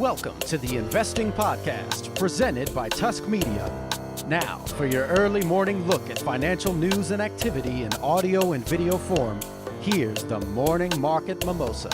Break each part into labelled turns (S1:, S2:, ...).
S1: Welcome to the Investing Podcast, presented by Tusk Media. Now, for your early morning look at financial news and activity in audio and video form, here's the Morning Market Mimosa.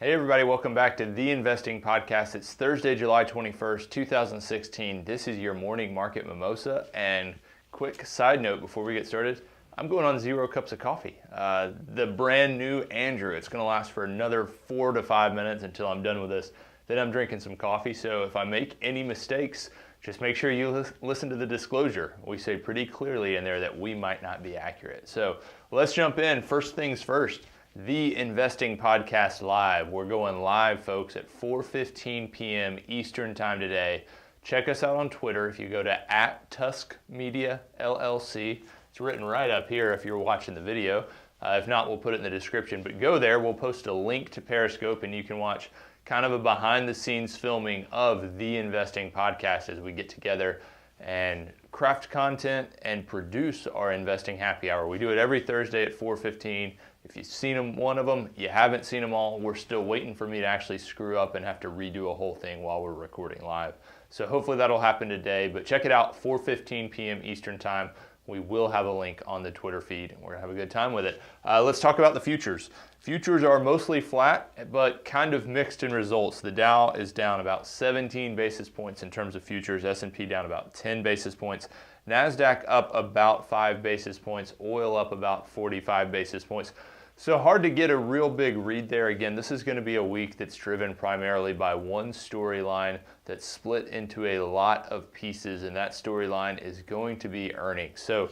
S2: Hey everybody, welcome back to the Investing Podcast. It's Thursday, July 21st, 2016. This is your Morning Market Mimosa. And quick side note before we get started, I'm going on 0 cups of coffee. The brand new Andrew. It's going to last for another 4 to 5 minutes until I'm done with this. Then I'm drinking some coffee. So if I make any mistakes, just make sure you listen to the disclosure. We say pretty clearly in there that we might not be accurate. So let's jump in. First things first, the Investing Podcast Live. We're going live, folks, at 4:15 p.m. Eastern Time today. Check us out on Twitter if you go to @TuskMediaLLC. It's written right up here if you're watching the video. If not, we'll put it in the description. But go there. We'll post a link to Periscope, and you can watch kind of a behind-the-scenes filming of the Investing Podcast as we get together and craft content and produce our Investing Happy Hour. We do it every Thursday at 4:15. If you've seen one of them, you haven't seen them all, we're still waiting for me to actually screw up and have to redo a whole thing while we're recording live. So hopefully that'll happen today. But check it out, 4:15 p.m. Eastern Time. We will have a link on the Twitter feed, and we're going to have a good time with it. Let's talk about the futures. Futures are mostly flat, but kind of mixed in results. The Dow is down about 17 basis points in terms of futures. S&P down about 10 basis points. NASDAQ up about 5 basis points. Oil up about 45 basis points. So hard to get a real big read there. Again, this is going to be a week that's driven primarily by one storyline that's split into a lot of pieces, and that storyline is going to be earnings. So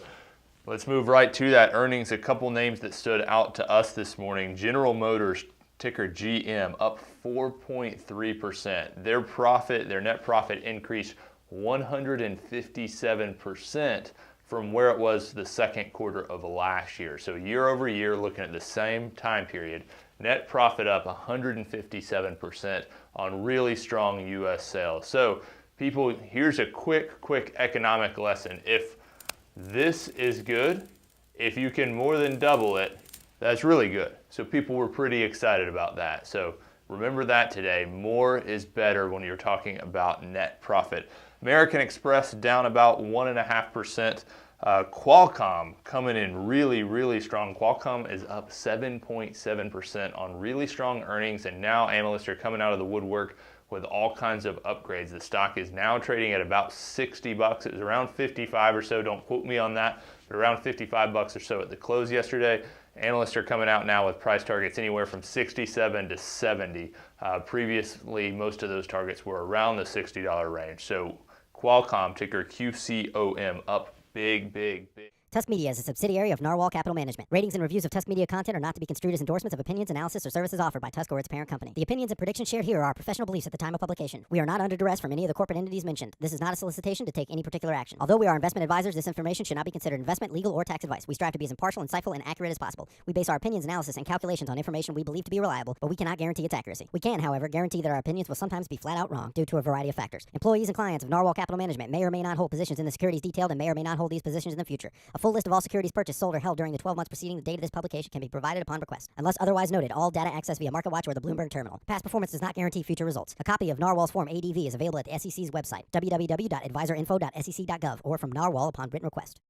S2: let's move right to that. Earnings, a couple names that stood out to us this morning. General Motors, ticker GM, up 4.3%. Their net profit increased 157% from where it was the second quarter of last year. So year over year, looking at the same time period, net profit up 157% on really strong U.S. sales. So people, here's a quick economic lesson. If this is good, if you can more than double it, that's really good. So people were pretty excited about that. So remember that today. More is better when you're talking about net profit. American Express down about 1.5%. Qualcomm coming in really strong. Qualcomm is up 7.7% on really strong earnings, and now analysts are coming out of the woodwork with all kinds of upgrades. The stock is now trading at about $60. It was around 55 or so. Don't quote me on that, but around 55 bucks or so at the close yesterday. Analysts are coming out now with price targets anywhere from 67 to 70. Previously, most of those targets were around the $60 range. So Qualcomm, ticker QCOM, up big.
S3: Tusk Media is a subsidiary of Narwhal Capital Management. Ratings and reviews of Tusk Media content are not to be construed as endorsements of opinions, analysis, or services offered by Tusk or its parent company. The opinions and predictions shared here are professional beliefs at the time of publication. We are not under duress from any of the corporate entities mentioned. This is not a solicitation to take any particular action. Although we are investment advisors, this information should not be considered investment, legal, or tax advice. We strive to be as impartial, insightful, and accurate as possible. We base our opinions, analysis, and calculations on information we believe to be reliable, but we cannot guarantee its accuracy. We can, however, guarantee that our opinions will sometimes be flat out wrong due to a variety of factors. Employees and clients of Narwhal Capital Management may or may not hold positions in the securities detailed and may or may not hold these positions in the future. A full list of all securities purchased, sold, or held during the 12 months preceding the date of this publication can be provided upon request. Unless otherwise noted, all data accessed via MarketWatch or the Bloomberg terminal. Past performance does not guarantee future results. A copy of Narwhal's Form ADV is available at the SEC's website, www.advisorinfo.sec.gov, or from Narwhal upon written request.